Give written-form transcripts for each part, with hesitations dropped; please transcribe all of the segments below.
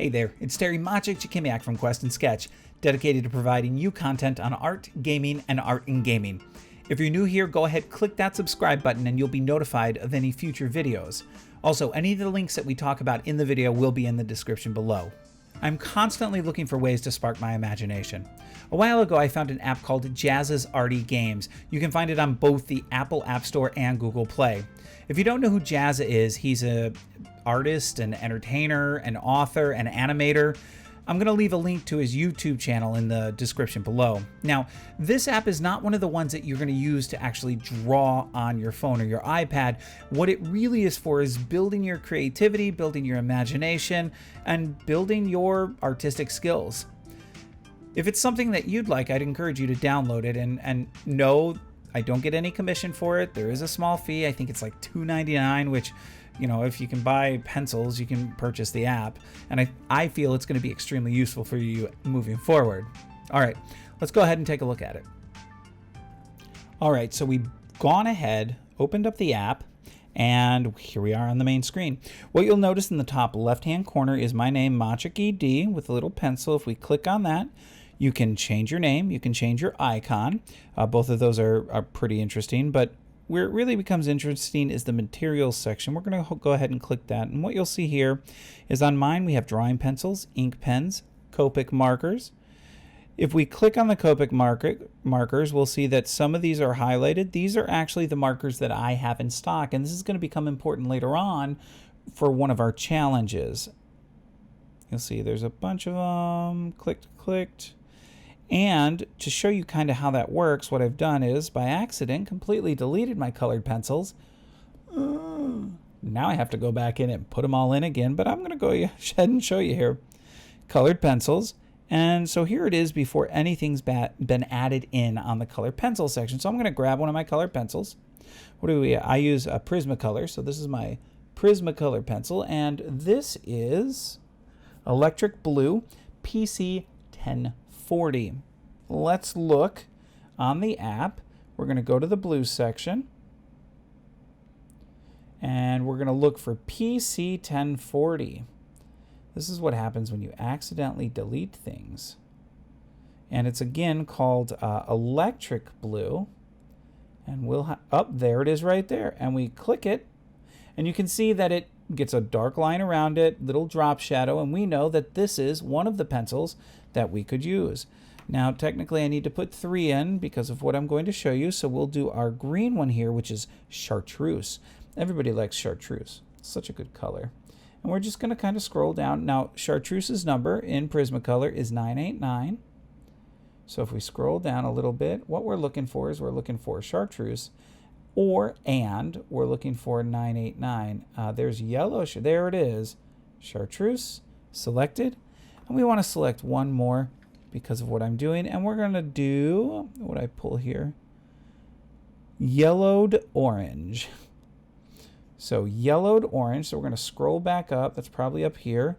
Hey there, it's Terry Maciek Jakimiak from Quest and Sketch, dedicated to providing you content on art, gaming, and art in gaming. If you're new here, go ahead, click that subscribe button and you'll be notified of any future videos. Also, any of the links that we talk about in the video will be in the description below. I'm constantly looking for ways to spark my imagination. A while ago, I found an app called Jazza's Arty Games. You can find it on both the Apple App Store and Google Play. If you don't know who Jazza is, he's an artist, an entertainer, an author, an animator. I'm going to leave a link to his YouTube channel in the description below. Now, this app is not one of the ones that you're going to use to actually draw on your phone or your iPad. What it really is for is building your creativity, building your imagination, and building your artistic skills. If it's something that you'd like, I'd encourage you to download it. And no, I don't get any commission for it. There is a small fee. I think it's like $2.99, which, you know, if you can buy pencils, you can purchase the app. And I feel it's going to be extremely useful for you moving forward. All right, let's go ahead and take a look at it. All right, so we've gone ahead, opened up the app, and here we are on the main screen. What you'll notice in the top left-hand corner is my name, Maciek ED, with a little pencil. If we click on that, you can change your name, you can change your icon. Both of those are pretty interesting, but where it really becomes interesting is the materials section. We're going to go ahead and click that, and what you'll see here is on mine we have drawing pencils, ink pens, Copic markers. If we click on the Copic markers, we'll see that some of these are highlighted. These are actually the markers that I have in stock, and this is going to become important later on for one of our challenges. You'll see there's a bunch of them, clicked. And to show you kind of how that works, what I've done is, by accident, completely deleted my colored pencils. Now I have to go back in and put them all in again, but I'm going to go ahead and show you here. Colored pencils. And so here it is before anything's been added in on the colored pencil section. So I'm going to grab one of my colored pencils. I use a Prismacolor, so this is my Prismacolor pencil, and this is Electric Blue PC 1040. Let's look on the app. We're going to go to the blue section and we're going to look for PC 1040. This is what happens when you accidentally delete things. And it's again called Electric Blue. And we'll there it is right there. And we click it and you can see that it gets a dark line around it, little drop shadow, and we know that this is one of the pencils that we could use. Now, technically, I need to put 3 in because of what I'm going to show you, so we'll do our green one here, which is chartreuse. Everybody likes chartreuse. It's such a good color. And we're just going to kind of scroll down. Now, chartreuse's number in Prismacolor is 989. So if we scroll down a little bit, what we're looking for is we're looking for chartreuse. And we're looking for 989. There's yellow, there it is, chartreuse, selected. And we want to select one more because of what I'm doing. And we're going to do, what I pull here, yellowed orange. So yellowed orange, so we're going to scroll back up, that's probably up here.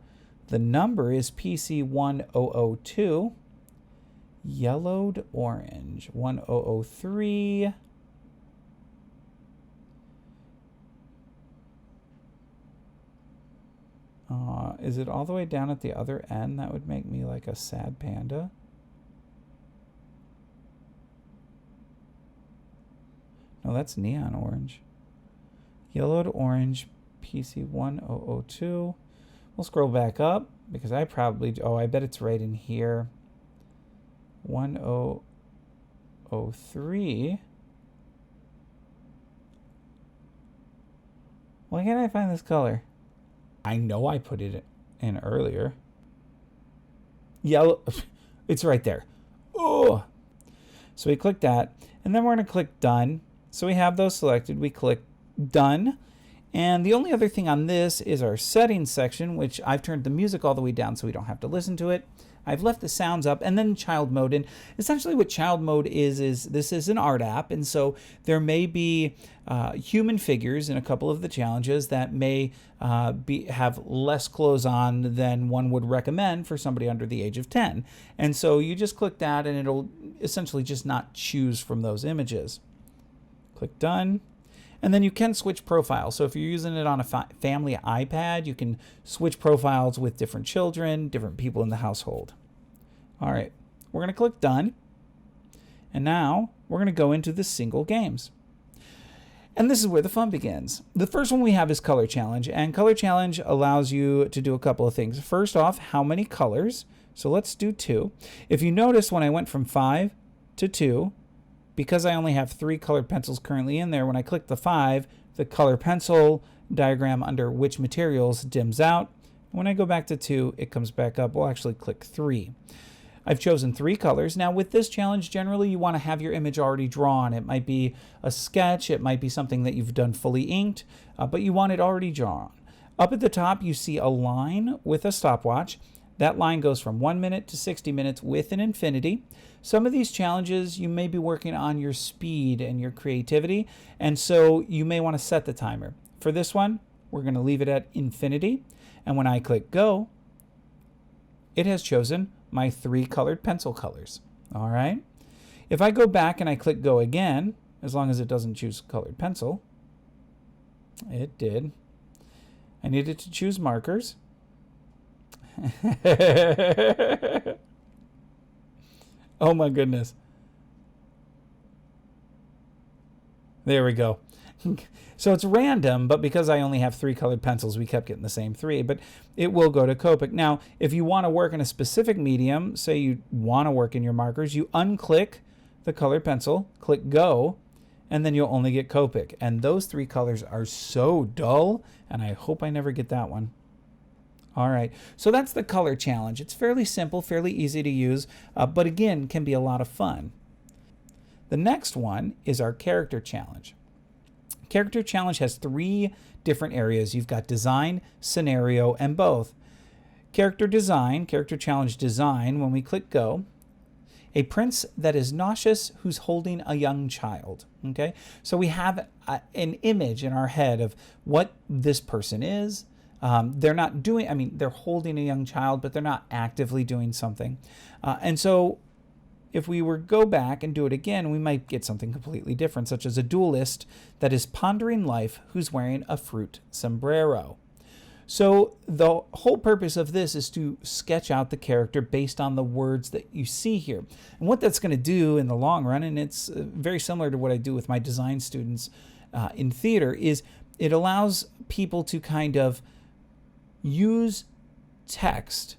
The number is PC1002, yellowed orange, 1003. Is it all the way down at the other end? That would make me like a sad panda. No, that's neon orange. Yellowed orange, PC1002. We'll scroll back up because I bet it's right in here. 1003. Why can't I find this color? I know I put it in earlier. Yellow, it's right there. Oh, so we click that, and then we're going to click done. So we have those selected. We click done, and the only other thing on this is our settings section, which I've turned the music all the way down so we don't have to listen to it. I've left the sounds up, and then child mode. And essentially what child mode is this is an art app, and so there may be human figures in a couple of the challenges that may have less clothes on than one would recommend for somebody under the age of 10. And so you just click that, and it'll essentially just not choose from those images. Click done. And then you can switch profiles. So if you're using it on a family iPad, you can switch profiles with different children, different people in the household. All right, we're going to click Done. And now we're going to go into the single games. And this is where the fun begins. The first one we have is Color Challenge. And Color Challenge allows you to do a couple of things. First off, how many colors? So let's do 2. If you notice, when I went from 5 to 2, because I only have 3 colored pencils currently in there, when I click the 5, the color pencil diagram under which materials dims out. When I go back to 2, it comes back up. We'll actually click 3. I've chosen 3 colors. Now with this challenge, generally you want to have your image already drawn. It might be a sketch, it might be something that you've done fully inked, but you want it already drawn. Up at the top, you see a line with a stopwatch. That line goes from 1 minute to 60 minutes with an infinity. Some of these challenges, you may be working on your speed and your creativity, and so you may want to set the timer. For this one, we're going to leave it at infinity, and when I click go, it has chosen my 3 colored pencil colors. All right. If I go back and I click go again, as long as it doesn't choose colored pencil, it did. I needed to choose markers. Oh my goodness. There we go. So it's random, but because I only have 3 colored pencils, we kept getting the same 3, but it will go to Copic. Now, if you want to work in a specific medium, say you want to work in your markers, you unclick the colored pencil, click go, and then you'll only get Copic. And those 3 colors are so dull, and I hope I never get that one. All right, so that's the color challenge. It's fairly simple, fairly easy to use, but again, can be a lot of fun. The next one is our character challenge. Character challenge has 3 different areas. You've got design, scenario, and both. Character design, character challenge design, when we click go, a prince that is nauseous who's holding a young child. Okay, so we have an image in our head of what this person is. They're not doing, I mean, they're holding a young child, but they're not actively doing something. And so if we were go back and do it again, we might get something completely different, such as a duelist that is pondering life who's wearing a fruit sombrero. So the whole purpose of this is to sketch out the character based on the words that you see here. And what that's going to do in the long run, and it's very similar to what I do with my design students in theater, is it allows people to kind of use text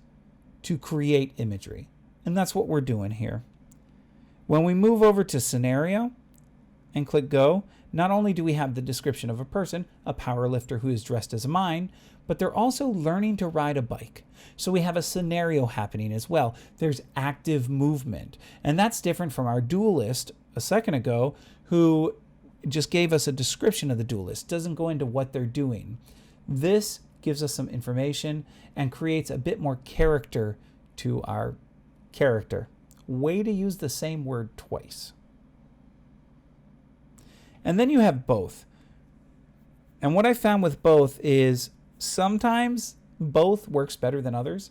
to create imagery. And that's what we're doing here. When we move over to scenario and click go, not only do we have the description of a person, a power lifter who is dressed as a mime, but they're also learning to ride a bike. So we have a scenario happening as well. There's active movement. And that's different from our duelist a second ago, who just gave us a description of the duelist, doesn't go into what they're doing. This gives us some information and creates a bit more character to our character. Way to use the same word twice. And then you have both. And what I found with both is sometimes both works better than others.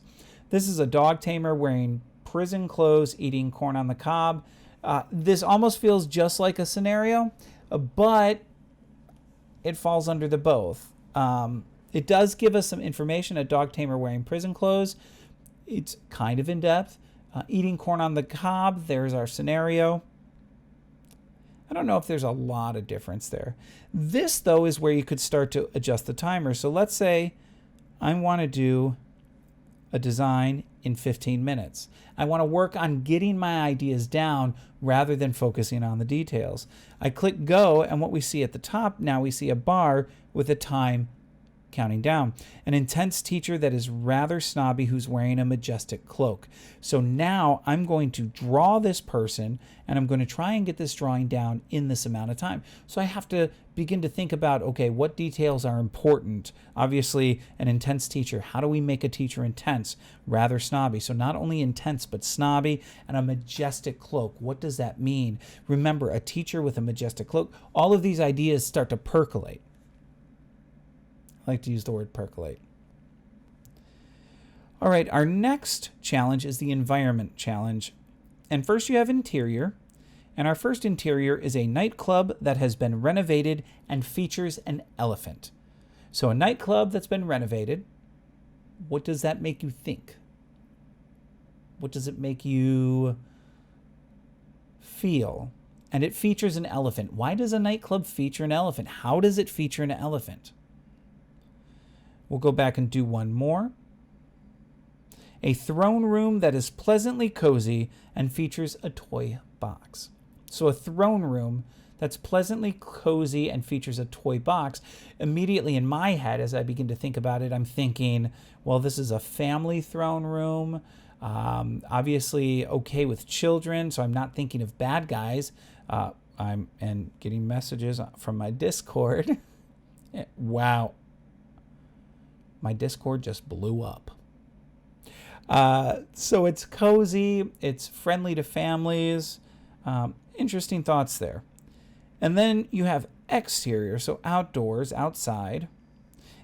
This is a dog tamer wearing prison clothes, eating corn on the cob. This almost feels just like a scenario, but it falls under the both. It does give us some information, a dog tamer wearing prison clothes. It's kind of in depth. Eating corn on the cob, there's our scenario. I don't know if there's a lot of difference there. This, though, is where you could start to adjust the timer. So let's say I want to do a design in 15 minutes. I want to work on getting my ideas down rather than focusing on the details. I click go, and what we see at the top now, we see a bar with a time counting down. An intense teacher that is rather snobby who's wearing a majestic cloak. So now I'm going to draw this person and I'm going to try and get this drawing down in this amount of time. So I have to begin to think about, okay, what details are important? Obviously, an intense teacher. How do we make a teacher intense? Rather snobby. So not only intense, but snobby, and a majestic cloak. What does that mean? Remember, a teacher with a majestic cloak. All of these ideas start to percolate. I like to use the word percolate. All right, our next challenge is the environment challenge. And first you have interior. And our first interior is a nightclub that has been renovated and features an elephant. So a nightclub that's been renovated, what does that make you think? What does it make you feel? And it features an elephant. Why does a nightclub feature an elephant? How does it feature an elephant? We'll go back and do one more. A throne room that is pleasantly cozy and features a toy box. So a throne room that's pleasantly cozy and features a toy box. Immediately in my head, as I begin to think about it, I'm thinking, well, this is a family throne room. Obviously okay with children, so I'm not thinking of bad guys. I'm getting messages from my Discord. Wow. My Discord just blew up. So it's cozy, it's friendly to families. Interesting thoughts there. And then you have exterior, so outdoors, outside.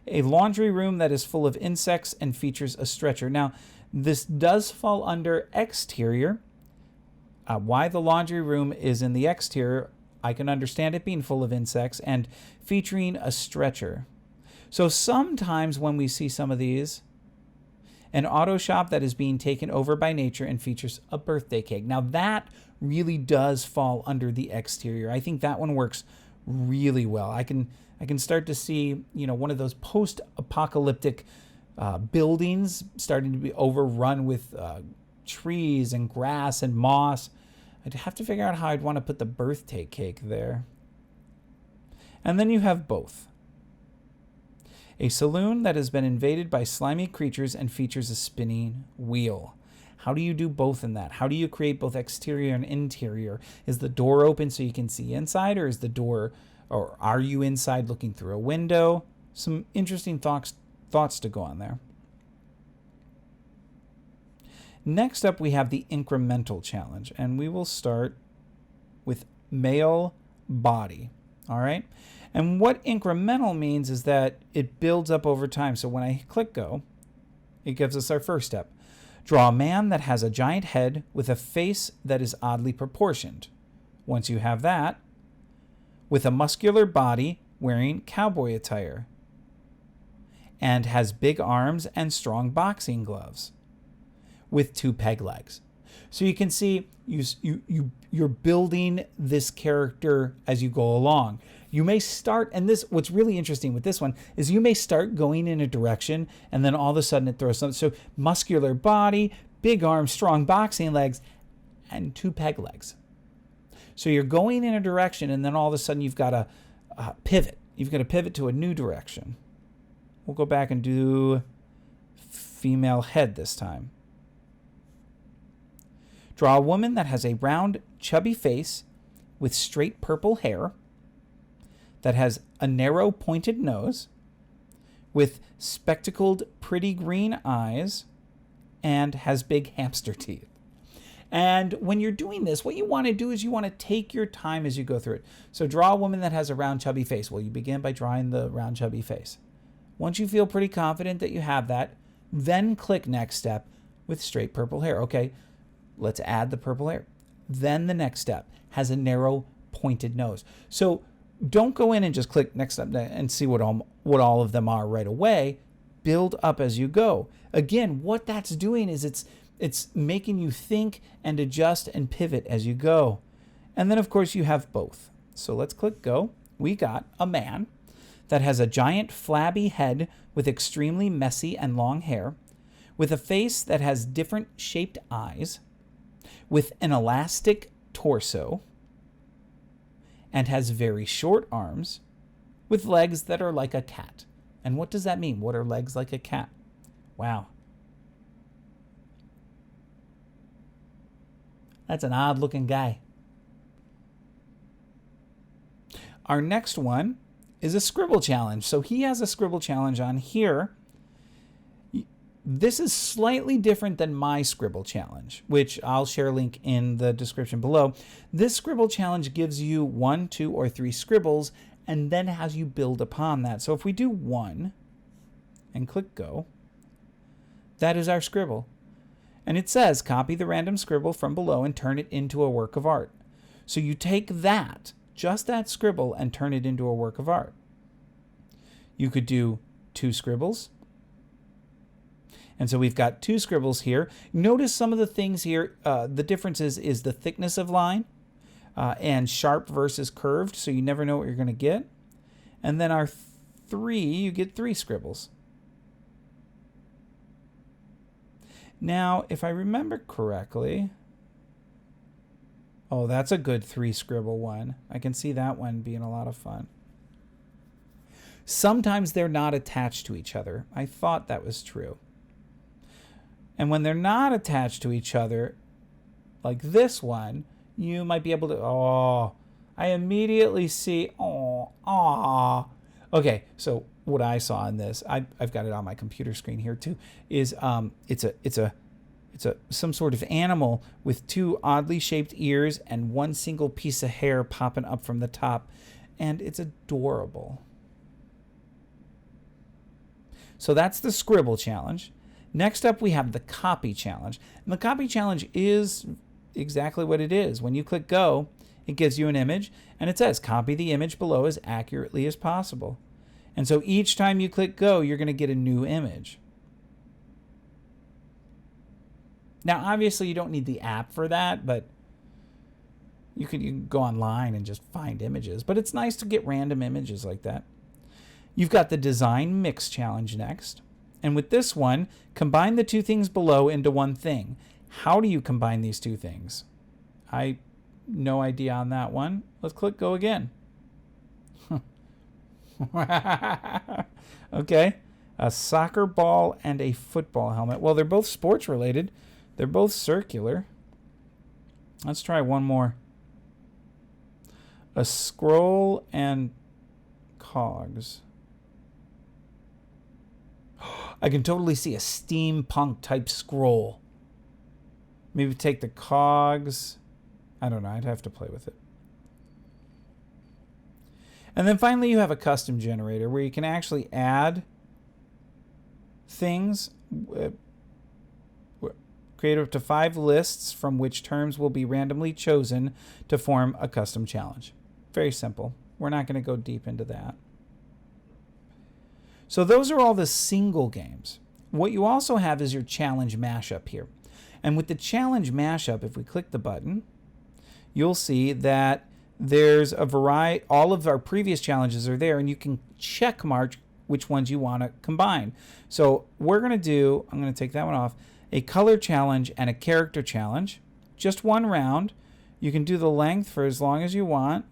A laundry room that is full of insects and features a stretcher. Now, this does fall under exterior. Why the laundry room is in the exterior, I can understand it being full of insects and featuring a stretcher. So sometimes when we see some of these, an auto shop that is being taken over by nature and features a birthday cake. Now that really does fall under the exterior. I think that one works really well. I can start to see, one of those post-apocalyptic buildings starting to be overrun with trees and grass and moss. I'd have to figure out how I'd want to put the birthday cake there. And then you have both. A saloon that has been invaded by slimy creatures and features a spinning wheel. How do you do both in that? How do you create both exterior and interior? Is the door open so you can see inside, or are you inside looking through a window? Some interesting thoughts to go on there. Next up, we have the incremental challenge, and we will start with male body. All right. And what incremental means is that it builds up over time. So when I click go, it gives us our first step. Draw a man that has a giant head with a face that is oddly proportioned. Once you have that, with a muscular body wearing cowboy attire and has big arms and strong boxing gloves with 2 peg legs. So you can see you're building this character as you go along. You may start, and this, what's really interesting with this one is you may start going in a direction and then all of a sudden it throws something. So muscular body, big arms, strong boxing legs, and 2 peg legs. So you're going in a direction and then all of a sudden you've got to pivot. You've got to pivot to a new direction. We'll go back and do female head this time. Draw a woman that has a round, chubby face with straight purple hair, that has a narrow, pointed nose, with spectacled, pretty green eyes, and has big hamster teeth. And when you're doing this, what you want to do is you want to take your time as you go through it. So draw a woman that has a round, chubby face. Well, you begin by drawing the round, chubby face. Once you feel pretty confident that you have that, then click next step with straight purple hair. Okay, let's add the purple hair. Then the next step has a narrow, pointed nose. So don't go in and just click next step and see what all of them are right away. Build up as you go. Again, what that's doing is it's making you think and adjust and pivot as you go. And then, of course, you have both. So let's click go. We got a man that has a giant flabby head with extremely messy and long hair, with a face that has different shaped eyes, with an elastic torso, and has very short arms with legs that are like a cat. And what does that mean? What are legs like a cat? Wow. That's an odd looking guy. Our next one is a scribble challenge. So he has a scribble challenge on here. This is slightly different than my scribble challenge, which I'll share a link in the description below. This scribble challenge gives you 1, 2, or 3 scribbles and then has you build upon that. So if we do 1 and click go, that is our scribble. And it says, copy the random scribble from below and turn it into a work of art. So you take that, just that scribble, and turn it into a work of art. You could do 2 scribbles. And so we've got 2 scribbles here. Notice some of the things here. The difference is the thickness of line and sharp versus curved. So you never know what you're going to get. And then our 3, you get 3 scribbles. Now, if I remember correctly, oh, that's a good 3 scribble one. I can see that one being a lot of fun. Sometimes they're not attached to each other. I thought that was true. And when they're not attached to each other, like this one, you might be able to, oh, I immediately see, oh. Okay, so what I saw in this, I've got it on my computer screen here too, is it's some sort of animal with 2 oddly shaped ears and 1 single piece of hair popping up from the top, and it's adorable. So that's the scribble challenge. Next up, we have the copy challenge. And the copy challenge is exactly what it is. When you click go, it gives you an image, and it says copy the image below as accurately as possible. And so each time you click go, you're going to get a new image. Now, obviously, you don't need the app for that, but you can go online and just find images. But it's nice to get random images like that. You've got the design mix challenge next. And with this one, combine the 2 things below into one thing. How do you combine these 2 things? No idea on that one. Let's click go again. Okay. A soccer ball and a football helmet. Well, they're both sports related. They're both circular. Let's try one more. A scroll and cogs. I can totally see a steampunk type scroll. Maybe take the cogs. I don't know. I'd have to play with it. And then finally you have a custom generator where you can actually add things. Create up to 5 lists from which terms will be randomly chosen to form a custom challenge. Very simple. We're not going to go deep into that. So those are all the single games. What you also have is your challenge mashup here. And with the challenge mashup, if we click the button, you'll see that there's a variety, all of our previous challenges are there, and you can check mark which ones you want to combine. So we're going to do, I'm going to take that one off, a color challenge and a character challenge. Just 1 round. You can do the length for as long as you want.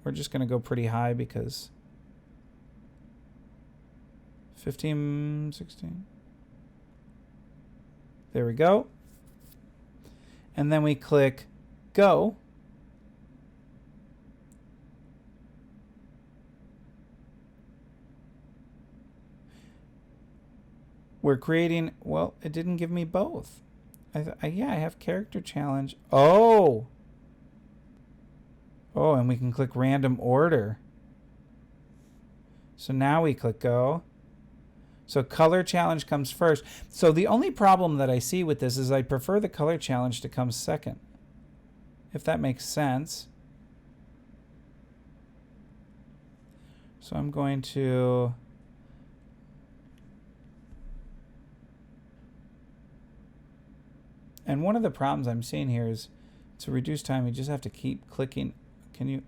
We're just going to go pretty high because 15, 16. There we go. And then we click go. We're creating, well, it didn't give me both. Yeah, I have character challenge. Oh, and we can click random order. So now we click go. So color challenge comes first. So the only problem that I see with this is I prefer the color challenge to come second, if that makes sense. So I'm going to and one of the problems I'm seeing here is to reduce time, you just have to keep clicking. Can you?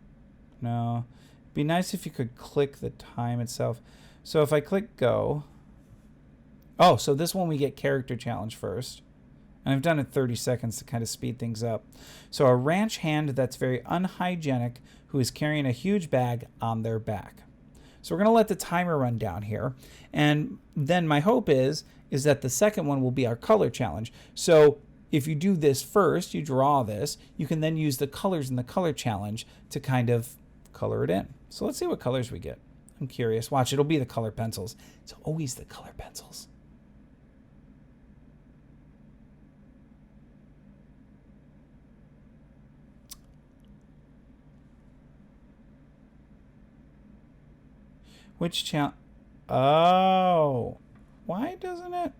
No. It'd be nice if you could click the time itself. So if I click go. Oh, so this one we get character challenge first. And I've done it 30 seconds to kind of speed things up. So a ranch hand that's very unhygienic who is carrying a huge bag on their back. So we're going to let the timer run down here. And then my hope is that the second one will be our color challenge. So if you do this first, you draw this, you can then use the colors in the color challenge to kind of color it in. So let's see what colors we get. I'm curious. Watch, it'll be the color pencils. It's always the color pencils. Which challenge? Oh, why doesn't it?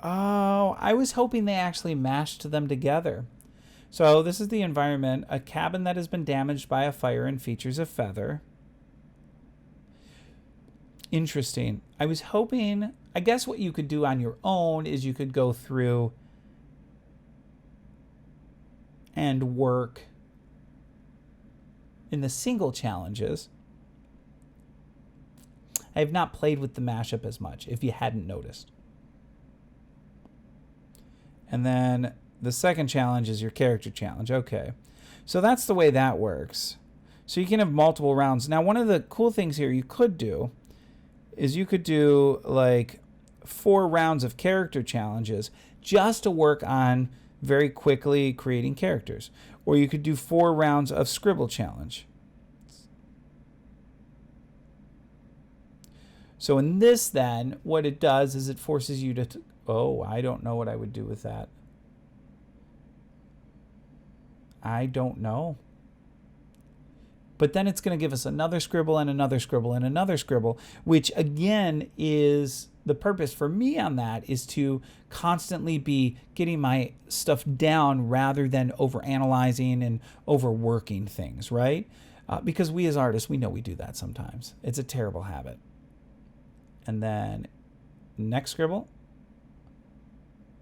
Oh, I was hoping they actually mashed them together. So this is the environment, a cabin that has been damaged by a fire and features a feather. Interesting. I was hoping, I guess what you could do on your own is you could go through and work in the single challenges. I have not played with the mashup as much, if you hadn't noticed. And then the second challenge is your character challenge. Okay. So that's the way that works. So you can have multiple rounds. Now, one of the cool things here you could do is you could do like 4 rounds of character challenges just to work on very quickly creating characters. Or you could do 4 rounds of scribble challenge. So in this then, what it does is it forces you to... Oh, I don't know what I would do with that. I don't know. But then it's going to give us another scribble and another scribble and another scribble, which again is the purpose for me on that is to constantly be getting my stuff down rather than overanalyzing and overworking things, right? Because we as artists, we know we do that sometimes. It's a terrible habit. And then next scribble.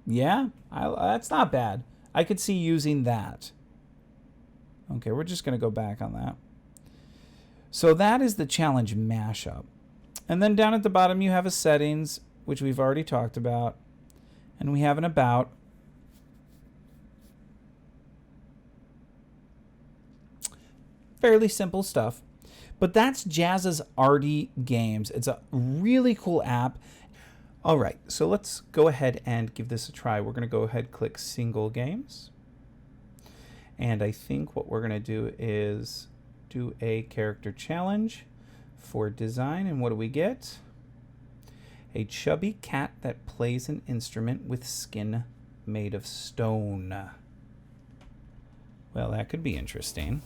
Yeah, that's not bad. I could see using that. Okay, we're just going to go back on that. So that is the challenge mashup. And then down at the bottom you have a settings, which we've already talked about. And we have an about. Fairly simple stuff. But that's Jazza's Arty Games. It's a really cool app. All right, so let's go ahead and give this a try. We're going to go ahead and click Single Games. And I think what we're going to do is do a character challenge for design. And what do we get? A chubby cat that plays an instrument with skin made of stone. Well, that could be interesting.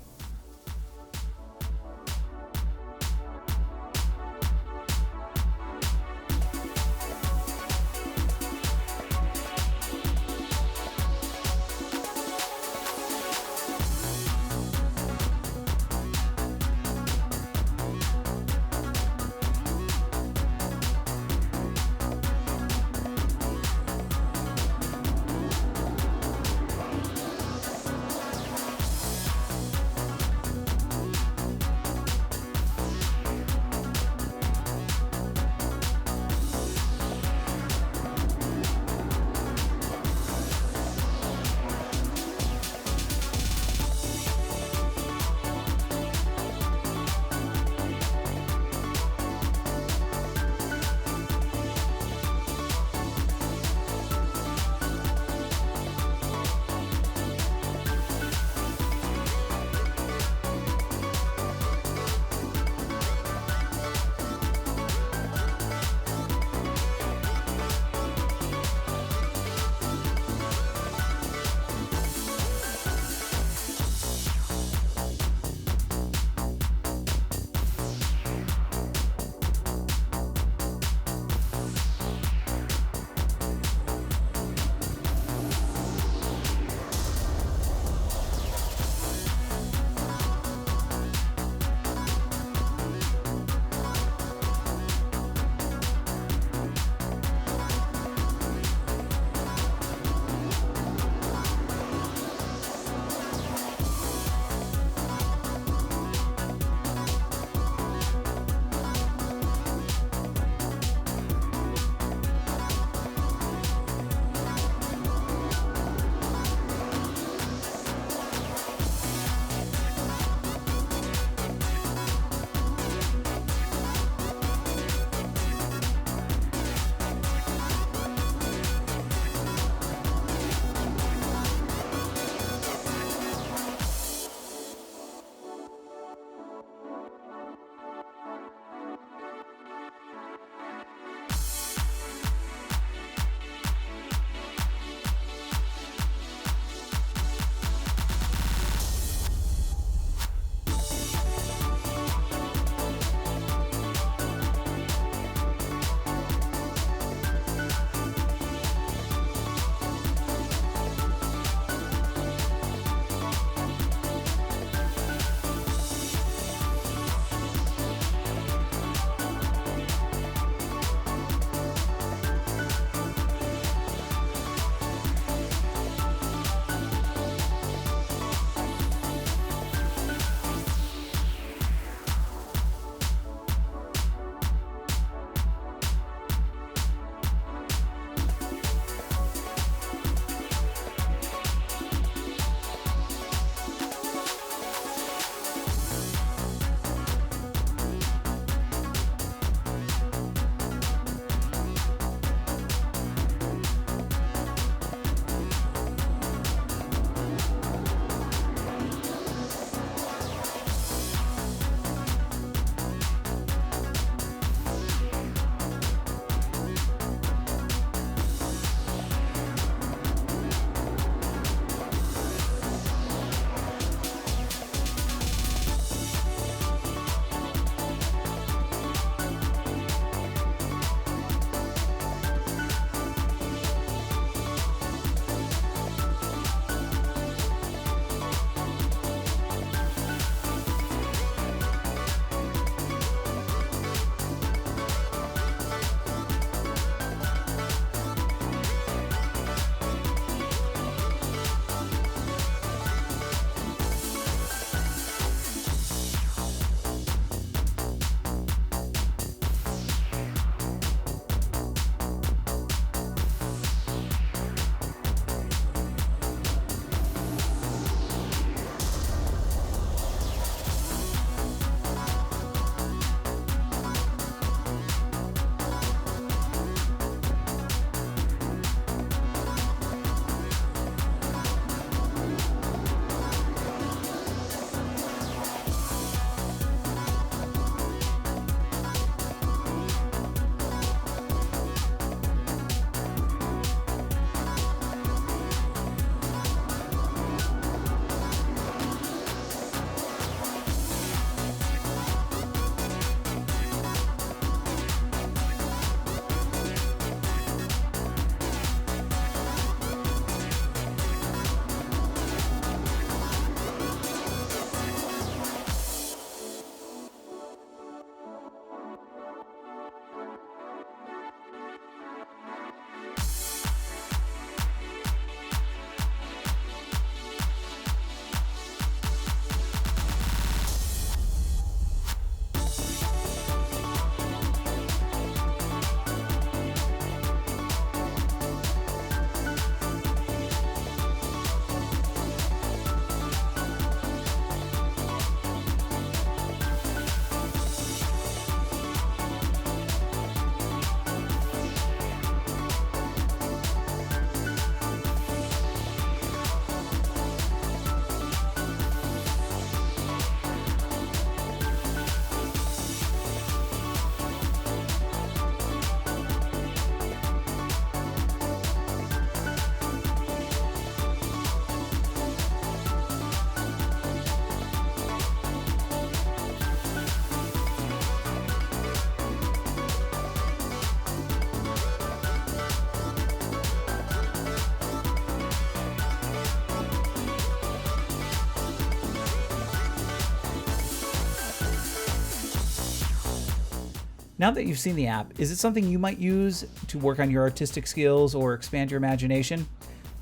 Now that you've seen the app, is it something you might use to work on your artistic skills or expand your imagination?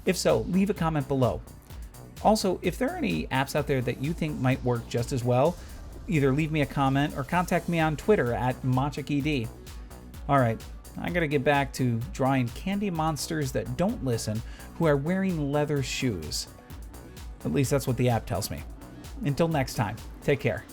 If so, leave a comment below. Also, if there are any apps out there that you think might work just as well, either leave me a comment or contact me on Twitter at MachikED. Alright, I'm gonna get back to drawing candy monsters that don't listen who are wearing leather shoes. At least that's what the app tells me. Until next time, take care.